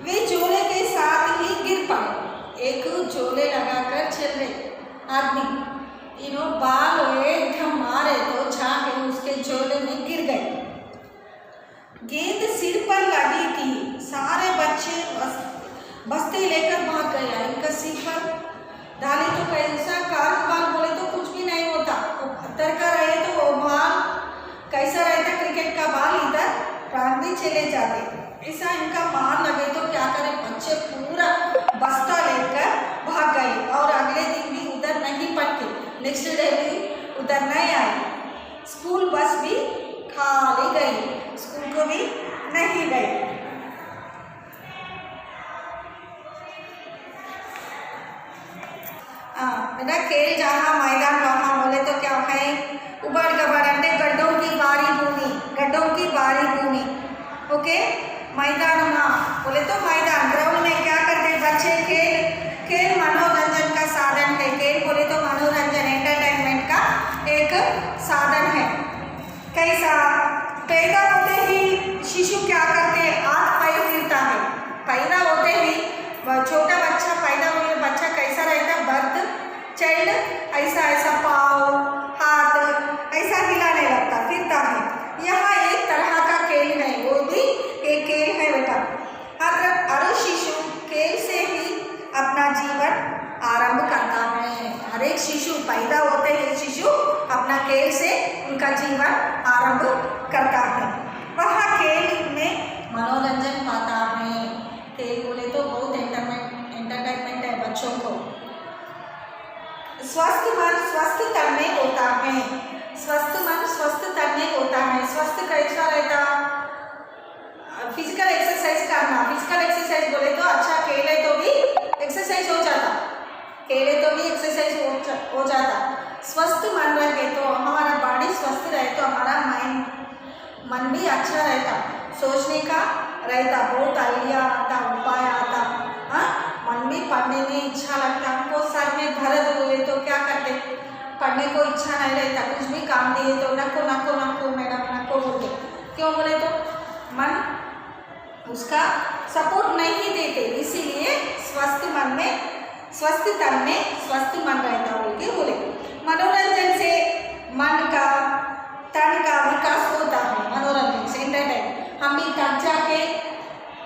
वे झोले के साथ ही गिर पड़े। एक झोले लगाकर चल रहे आदमी बाल एकदम मारे तो झाके उसके झोले में गिर गए। गेंद सिर पर लगी थी, सारे बच्चे बस्ते लेकर भाग गया। इनका सिर पर डाले तो कैसा कार्क बाल बोले तो कुछ भी नहीं होता, पत्थर का रहे तो वो बाल कैसा रहता, क्रिकेट का बाल इधर प्राण भी चले जाते। ऐसा इनका मार लगे तो क्या करे, बच्चे पूरा बस्ता लेकर भाग गए और अगले दिन भी उधर नहीं पटके, नेक्स्ट डे भी उधर नहीं आए। स्कूल बस भी खाली गई, स्कूल को भी नहीं गई। बेटा खेल जहाँ मैदान वहाँ बोले तो क्या है, उबड़ गबड़ अंडे गड्ढों की बारी भूमि। ओके, मैदान बोले तो मैदान, ग्राउंड में क्या करते बच्चे, खेल मनोरंजन का साधन है। खेल बोले तो मनोरंजन, एंटरटेनमेंट का एक साधन है। कैसा, पैदा होते ही शिशु क्या करते हैं, हाथ पैर फिरता है। पैदा होते ही छोटा बच्चा पैदा हुए बच्चा कैसा रहता है, बर्थ चाइल्ड ऐसा पाँव हाथ ऐसा हिलाने लगता, फिरता है। यहाँ एक तरह का खेल है, वो भी एक खेल है बेटा। हर शिशु खेल से ही अपना जीवन आरंभ करता है। हर एक शिशु पैदा होते हैं, शिशु अपना खेल से उनका जीवन आरंभ करता है। वह खेल में मनोरंजन पाता है। खेल बोले तो बहुत एंटरटेनमेंट है बच्चों को। स्वस्थ मन स्वस्थ तन में होता है। स्वस्थ मन स्वस्थ तन में होता है। स्वस्थ कैसा रहता? फिजिकल एक्सरसाइज करना। फिजिकल एक्सरसाइज बोले तो अच्छा खेले तो भी एक्सरसाइज हो जाता, खेले तो भी एक्सरसाइज हो जाता। स्वस्थ मन रहे तो हमारा बॉडी स्वस्थ रहे तो हमारा मन भी अच्छा रहता, सोचने का रहता, बहुत आइडिया आता, उपाय आता। हाँ, मन भी पढ़ने में इच्छा लगता। हमको सर में दर्द हुए तो क्या करते? पढ़ने को इच्छा नहीं रहता, कुछ भी काम दिए तो नको नको नको मैडम नको बोलते। क्यों बोले तो मन उसका सपोर्ट नहीं देते। इसीलिए स्वस्थ मन में स्वस्थ तन में स्वस्थ मन रहता बोल के बोले। मनोरंजन से मन का तन का विकास होता है। मनोरंजन से एंटरटेन, हम भी थक जाके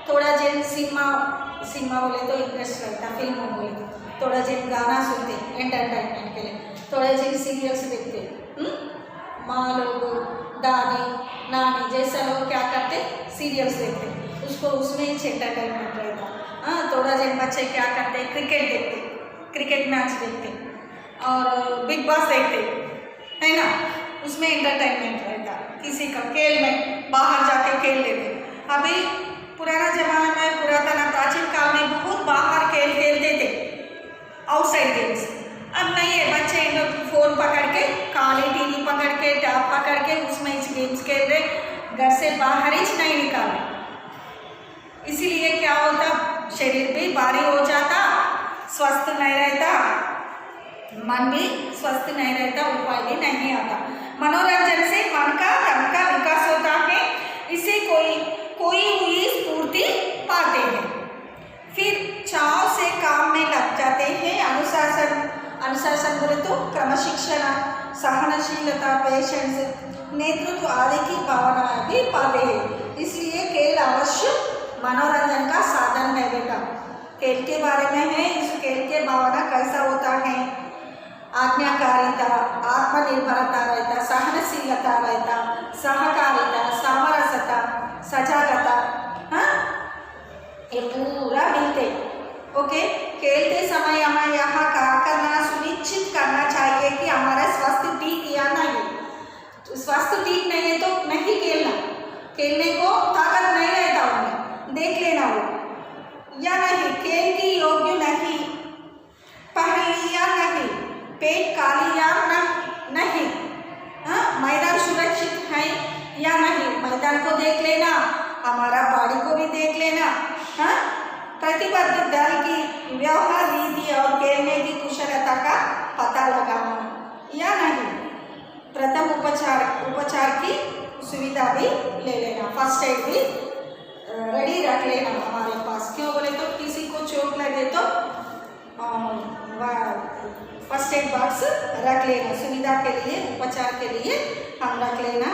थोड़ा जिन सिनेमा बोले तो इंटरेस्ट रहता, फिल्मों बोले थोड़ा जिन गाना सुनते एंटरटेनमेंट के लिए, थोड़े जिन सीरियल्स देखते। माँ लोग, दादी नानी जैसा लोग क्या करते? सीरियल्स देखते, उसको उसमें ही एंटरटेनमेंट रहता। हाँ, थोड़ा जिन बच्चे क्या करते? क्रिकेट देखते, क्रिकेट मैच देखते और बिग बॉस देखते, है ना, उसमें एंटरटेनमेंट रहता। किसी का खेल में बाहर जाके खेल लेते। अभी पुराना जमाना में, पुरातन प्राचीन काल में बहुत बाहर खेल खेलते थे, आउटसाइड गेम्स। अब नहीं है, बच्चे इन लोग फोन पकड़ के, काली टीवी पकड़ के, टैब पकड़ के उसमें ही गेम्स खेल रहे, घर से बाहर ही नहीं निकाल रहे। इसीलिए क्या होता? शरीर भी भारी हो जाता, स्वस्थ नहीं रहता, मन भी स्वस्थ नहीं रहता, उपाय भी नहीं आता। मनोरंजन से मन का तन का विकास होता है। इसे कोई हुई स्फूर्ति पाते हैं, फिर चाव से काम में लग जाते हैं। अनुशासन बोले तो क्रमशिक्षण, सहनशीलता, पेशेंस, नेतृत्व आदि की भावनाएं भी पाते हैं। इसलिए खेल अवश्य मनोरंजन का साधन है बेटा। खेल के बारे में है, इस खेल के भावना कैसा होता है? आज्ञाकारिता, आत्मनिर्भरता रहता, सहनशीलता रहता, सहकारिता, सामरसता, सजागता। हाँ, ये पूरा मिलते। ओके, खेलते समय हमें यहाँ क्या करना? सुनिश्चित करना चाहिए कि हमारा स्वास्थ्य ठीक या नहीं। तो स्वास्थ्य ठीक नहीं है तो नहीं खेलना, खेलने को ताकत नहीं रहता उनमें, देख लेना वो या नहीं, खेल की योग्य नहीं, पहली या नहीं, पेट काली या नहीं, हाँ, मैदान सुरक्षित है या नहीं, मैदान को देख लेना, हमारा बॉडी को भी देख लेना। हाँ, प्रतिबद्ध दल की व्यवहार रीति और खेलने की कुशलता का पता लगाना या नहीं, प्रथम उपचार की सुविधा भी ले लेना, फर्स्ट एड भी रेडी रख लेना हमारे पास। क्यों बोले तो किसी को चोट लगे तो फर्स्ट एड बॉक्स रख लेना, सुविधा के लिए, उपचार के लिए हम रख लेना।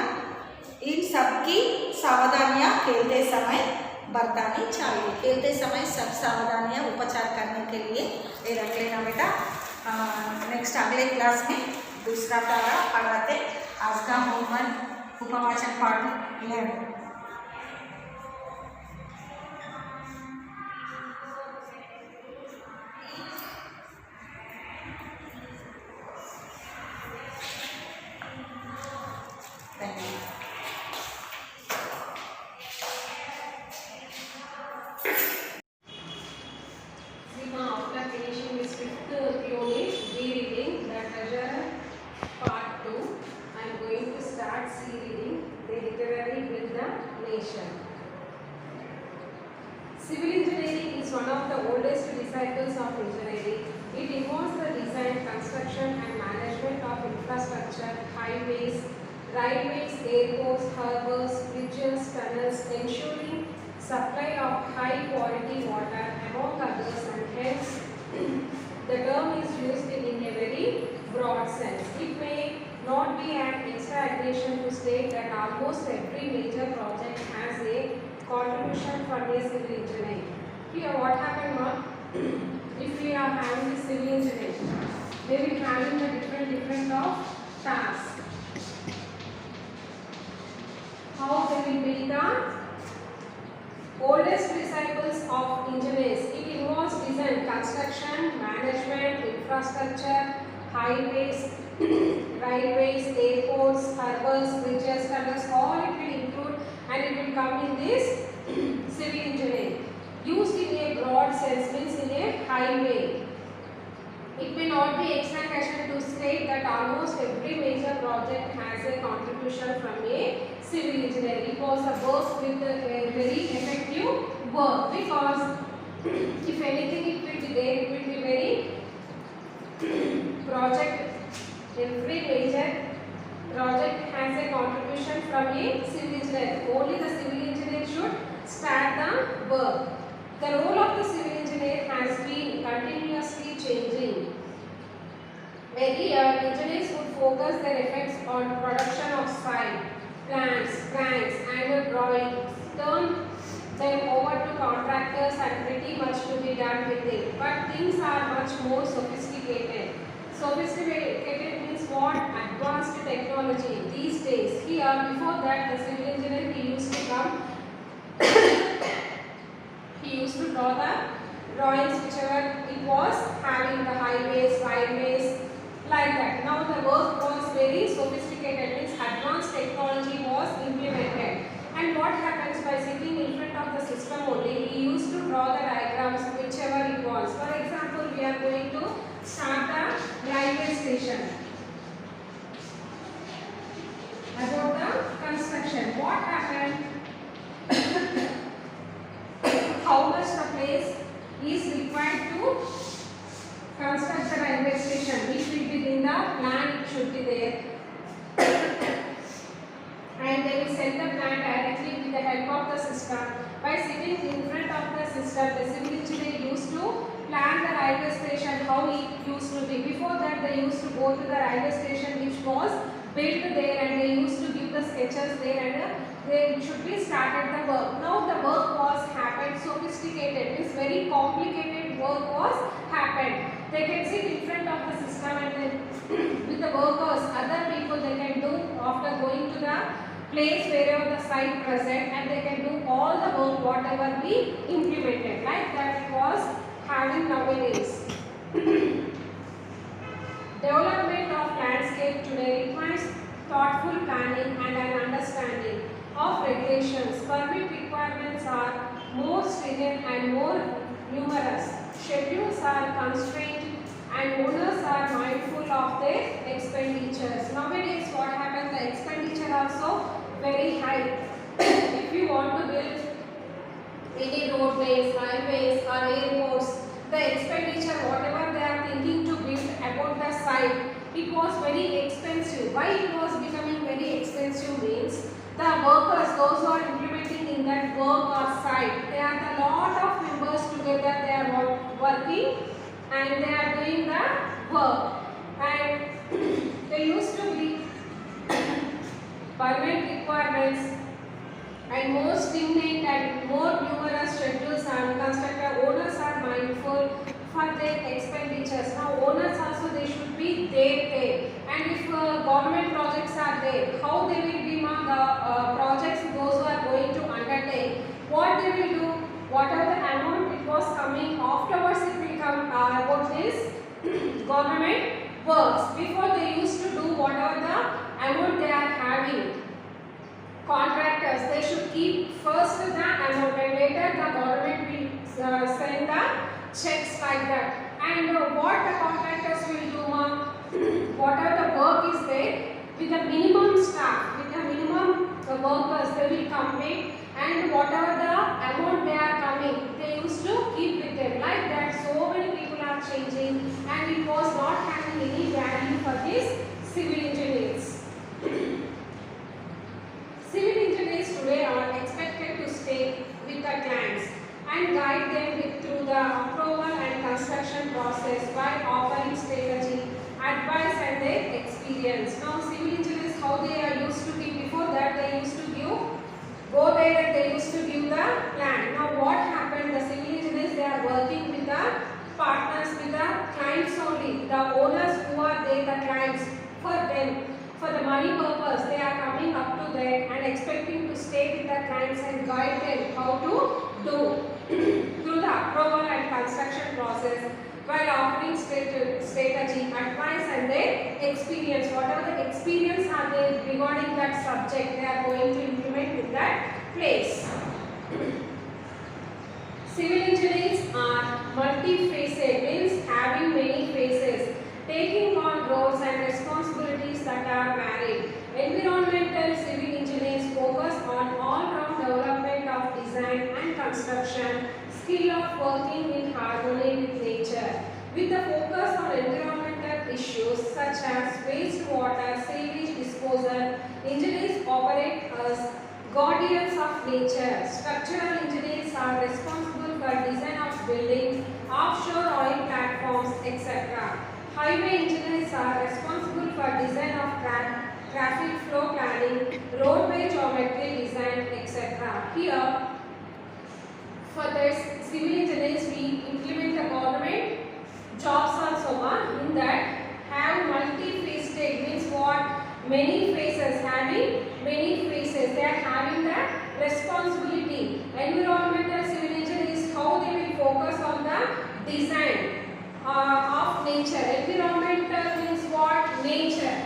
इन सब की सावधानियाँ खेलते समय बरतनी चाहिए। खेलते समय सब सावधानियाँ उपचार करने के लिए ये रख लेना बेटा। नेक्स्ट अगले क्लास में दूसरा पारा पढ़ाते। आज का होमवर्क उपवाचन पाठ लें। Civil engineering is one of the oldest disciplines of engineering. It involves the design, construction and management of infrastructure, highways, railways, airports, harbors, bridges, tunnels, ensuring supply of high quality water among others, and hence the term is used in a very broad sense. It may not be an exaggeration to state that almost every major project has a contribution from a civil engineering. Here what happened now, if we are having the civil engineering, they will having the different of tasks. How they will be the oldest disciples of engineers. It involves design, construction, management, infrastructure, highway railways, airports, harbors, bridges, tunnels, all it will include and it will come in this civil engineering. Used in a broad sense means in a highway. It may not be exaggeration to state that almost every major project has a contribution from a civil engineer. It was a work with a very effective work because if anything it will be there, it will be very project. Every major project has a contribution from a civil engineer. Only the civil engineer should start the work. The role of the civil engineer has been continuously changing. Earlier, engineers would focus their efforts on production of site, plans, drawings and drawings, turn them over to contractors and pretty much to be done with it. But things are much more sophisticated. Sophisticated means what? Advanced technology these days. Here, before that, the civil engineer he used to come. He used to draw the drawings whichever it was having the highways, railways, like that. Now the work was very sophisticated, means advanced technology was implemented. And what happens by sitting in front of the system only, he used to draw the diagrams whichever it was. For example, we are going to start the railway station. About the construction, what happened? How much the place is required to construct the railway station, which will be in the plan, it should be there. And they will send the plan directly with the help of the system. By sitting in front of the system, the civil engineer used to plan the railway station, how it used to be. Before that, they used to go to the railway station which was built there and they used to give the sketches there and they should be started the work. Now the work was happened sophisticated, means very complicated work was happened. They can sit in front of the system and then with the workers, other people they can do after going to the place wherever the site present and they can do all the work whatever we implemented. Like that it was having nowadays. Development of landscape today requires thoughtful planning and an understanding of regulations. Permit requirements are more stringent and more numerous. Schedules are constrained and owners are mindful of their expenditures. Nowadays what happens, the expenditure also very high. If you want to build any roadways, highways or airports, the expenditure whatever they are thinking to build about the site, it was very expensive. Why it was becoming very expensive means the workers, those who are implementing in that work or site, they are a lot of members together, they are working and they are doing the work and they used to be permit requirements and more stringent and more numerous schedules and constructor owners are mindful for their expenditures. Now owners also they should be there and if government projects are there, how they will be the projects those who are going to undertake, what they will do, whatever the amount it was coming afterwards it will come about this government works. Before they used to do whatever the amount they are having. Contractors, they should keep first the amount and later the government will send the checks like that. And what the contractors will do, whatever the work is there, with the minimum staff, with the minimum workers, they will complete and whatever the amount they are coming, they used to keep with them. Like that, so many people are changing and it was not having any value for these civil engineers. Civil engineers today are expected to stay with the clients and guide them through the approval and construction process by offering strategy, advice and their experience. Now civil engineers, how they are used to give, before that they used to go there and they used to give the plan. Now what happened, the civil engineers they are working with the partners, with the clients only, the owners who are there, the clients, for them. For the money purpose, they are coming up to them and expecting to stay with the clients and guide them how to do through the approval and construction process. while offering strategy, advice and their experience. Whatever the experience are they regarding that subject, they are going to implement in that place. Civil engineers are multifaceted, means having many faces, taking on roles and responsibilities that are varied. Environmental civil engineers focus on all-round development of design and construction, skill of working in harmony with nature. With the focus on environmental issues such as wastewater, sewage disposal, engineers operate as guardians of nature. Structural engineers are responsible for design of buildings, offshore oil platforms, etc. Highway engineers are responsible for design of traffic flow planning, roadway geometry design, etc. Here, for this civil engineers, we implement the government jobs also in that have multi-faceted, means what? Many faces, having many faces. They are having the responsibility. Environmental civil engineers, how they will focus on the design of nature. Environmental means what? Nature.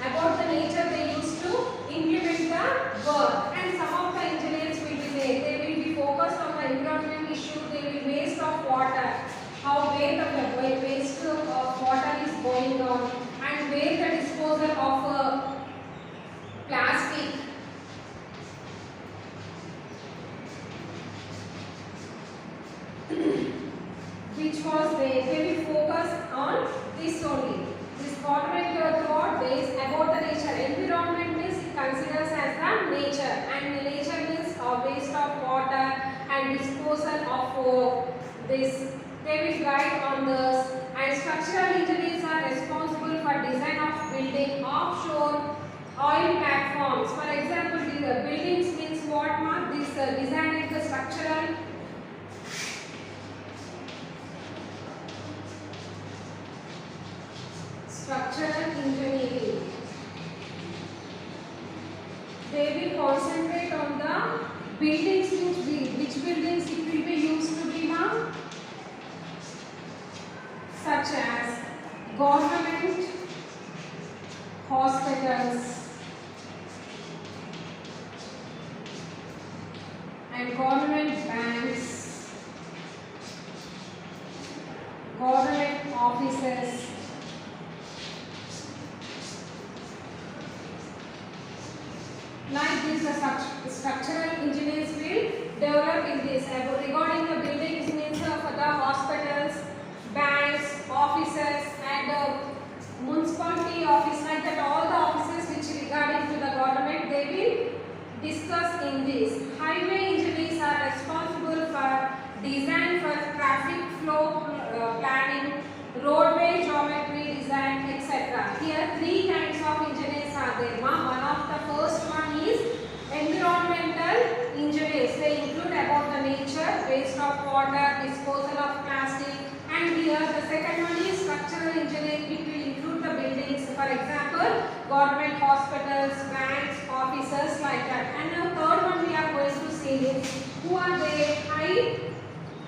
About the nature they used to implement the work, and some of the engineers will be there. They will be focused on the environment issue. They will waste of water, how where the waste of water is going on, and where the disposal of plastic. Which was there. They will focus on this only. This government thought is about the nature. Environment means it considers as the nature, and the nature means waste of water and disposal of this. They will guide on this. And structural engineers are responsible for design of building, offshore oil platforms. For example, the buildings means what? This design is the structural. Structural engineering. They will concentrate on the buildings, which buildings it will be used to be now, such as government hospitals and government banks, government offices. Like this, the structural engineers will develop in this. Regarding the buildings means for the hospitals, banks, offices, and municipality office, like that all the offices which regarding to the government, they will discuss in this. Highway engineers are responsible for design for traffic flow planning, roadway geometry design, etc. Here three kinds of engineers are there. One of the first one is environmental engineers. They include about the nature, waste of water, disposal of plastic, and here the second one is structural engineering. It will include the buildings, for example, government hospitals, banks, offices, like that. And the third one we are going to see is who are they?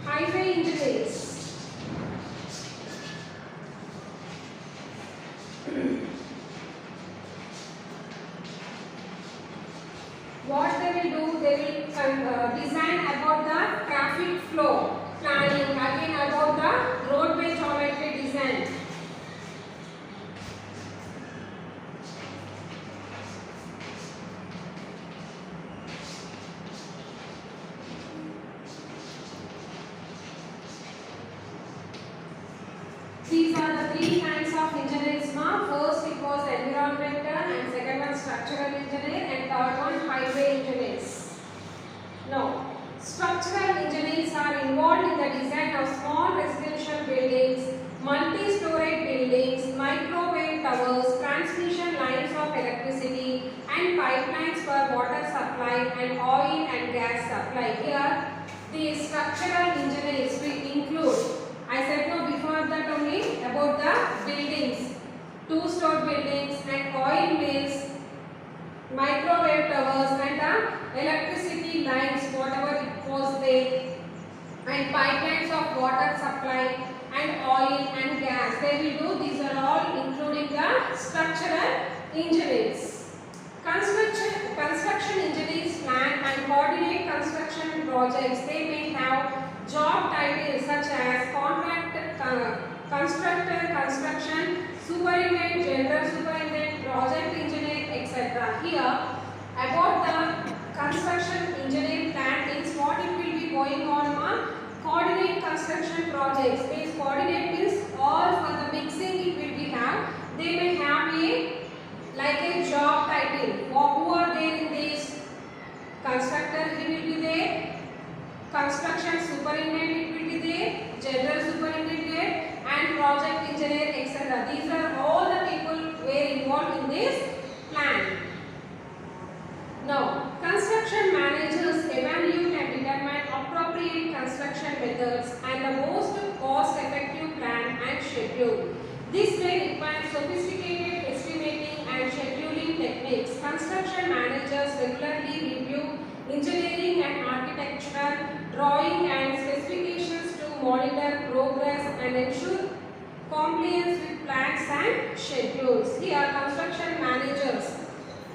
Highway engineers. What they will do, they will design about the traffic flow planning, again about the roadway geometry design. These are the three kinds of engineers. First it was environmental, and second one structural engineer, and third one highway engineers. Now, structural engineers are involved in the design of small residential buildings, multi-story buildings, microwave towers, transmission lines of electricity, and pipelines for water supply and oil and gas supply. Here, the structural engineers will include, I said no before that only, about the buildings, two-story buildings and oil mills, microwave towers and the electricity lines, whatever it was there, and pipelines of water supply and oil and gas. They will do. These are all including the structural engineers. Construction engineers plan and coordinate construction projects. They may have job titles such as constructor, construction superintendent, general superintendent, project engineer, etc. Here about the construction engineer plan is what it will be going on coordinate construction projects. Means coordinate means all for the mixing it will be have. They may have a like a job title. Who are there in this? Constructor he will be there, construction superintendent it will be there, general superintendent and project engineer, etc. These are all the people who are involved in this plan. Now, construction managers evaluate and determine appropriate construction methods and the most cost-effective plan and schedule. This may require sophisticated estimating and scheduling techniques. Construction managers regularly review engineering and architectural drawing and specifications to monitor progress and ensure compliance with plans and schedules. Here, construction managers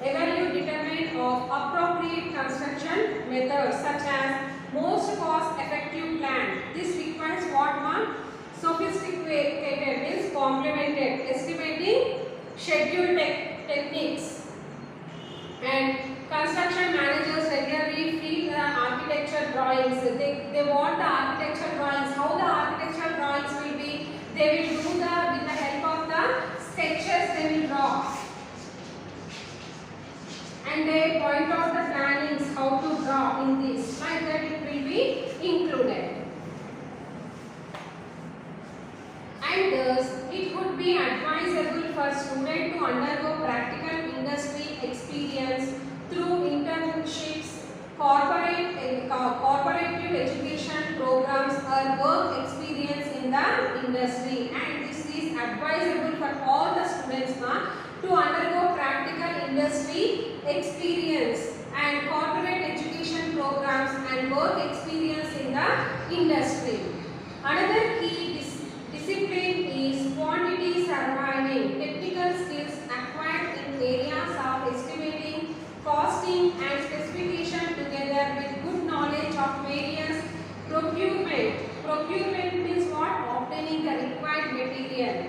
evaluate determine of appropriate construction methods such as most cost-effective plan. This requires what one? Sophisticated means complemented estimating schedule techniques. And construction managers regularly fill the architecture drawings. They want the architecture drawings. How the architecture drawings will be? They will do with the help of the sketches they will draw. And they point out the plannings how to draw in this. Like that it will be included. And thus it would be advisable for students to undergo practical industry experience through internships, corporative education programs or work experience in the industry. And this is advisable for all the students to undergo practical industry experience and corporate education programs and work experience in the industry. Another key discipline is quantity surveying, technical skills acquired in areas of estimating, costing and specification together with good knowledge of various procurement. Procurement means what? Obtaining the required material.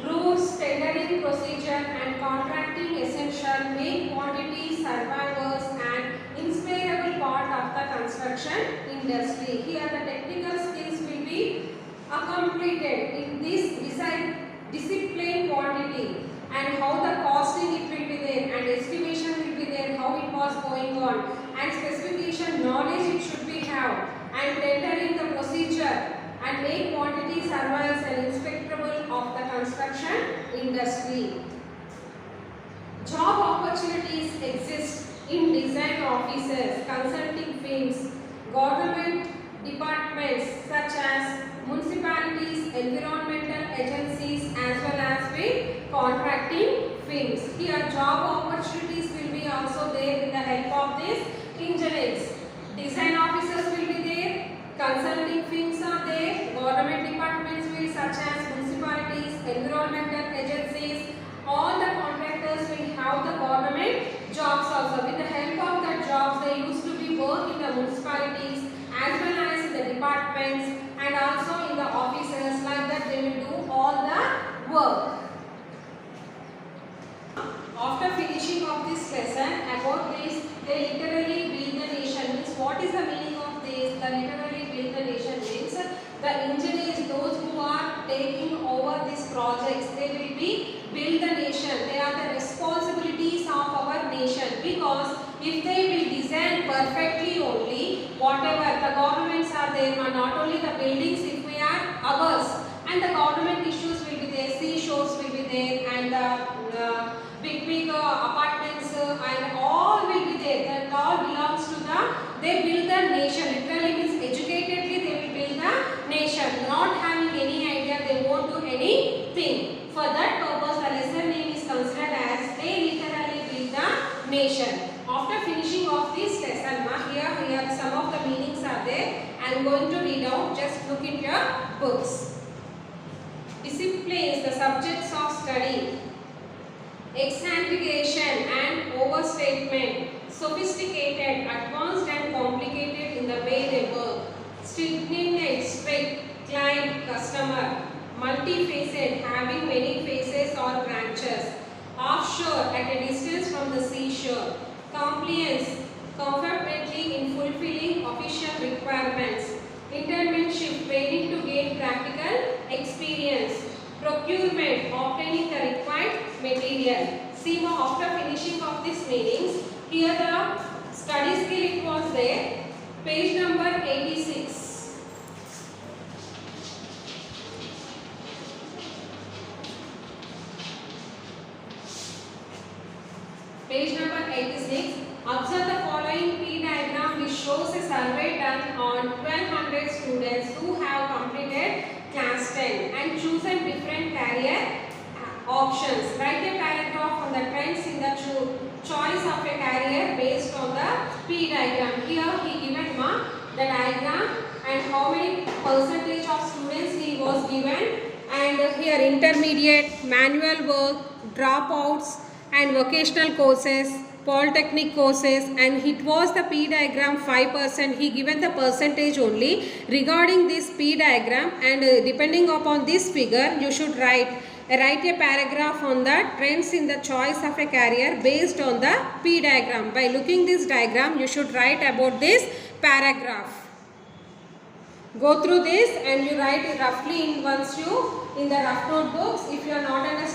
Rules, tendering procedure and contracting essential make quantity survivors an inseparable part of the construction industry. Here the technical skills will be completed in this discipline quantity and how the costing it will be there and estimation will be there, how it was going on and specification knowledge it should be have and tendering the procedure and make quantity surveyors and inspectable of the construction industry. Job opportunities exist in design offices, consulting firms, government departments such as municipalities, environmental agencies as well as with contracting firms. Here job opportunities will be also there with the help of these engineers. Design officers will be there, consulting firms are there, government departments will such as municipalities, environmental agencies, all the contractors will have the government jobs also. With the help of the jobs they used to be work in the municipalities as well as in the departments and also in the offices, like that they will do all the work. After finishing of this lesson about this, they literally build the nation. Means what is the meaning of this? The literally build the nation means the engineers, those who are taking over these projects, they will be build the nation. They are the responsibilities of our nation, because if they will design perfectly only, whatever the governments are there, not only the buildings if we are ours, and the government issues will be there, seashores will be there, and big apartments and all will be there. That all belongs to the, they build the nation. Literally means educatedly they will build the nation. Not having any idea, they won't do anything. For that purpose, the lesson name is considered as they literally build the nation. After finishing of this lesson, here some of the meanings are there. I am going to read out. Just look in your books. subjects of study, exaggeration and overstatement, sophisticated, advanced and complicated in the way they work, stringent, strict, client, customer, multifaceted, having many faces or branches, offshore, at a distance from the seashore, compliance, comfortably in fulfilling official requirements, internship, training to gain practical experience, procurement, obtaining the required material. See now, after finishing of these meanings, here the study skill it was there, page number 86. Page number 86. Observe the following P diagram which shows a survey done on 1200 students who have completed class 10 and chosen different career options. Write a paragraph on the trends in the choice of a career based on the P diagram. Here he given the diagram and how many percentage of students he was given, and here intermediate, manual work, dropouts and vocational courses, polytechnic courses, and it was the P diagram 5%. He given the percentage only regarding this P diagram, and depending upon this figure you should write a paragraph on the trends in the choice of a career based on the P diagram. By looking this diagram you should write about this paragraph. Go through this and you write it roughly in the rough notebooks. If you are not understanding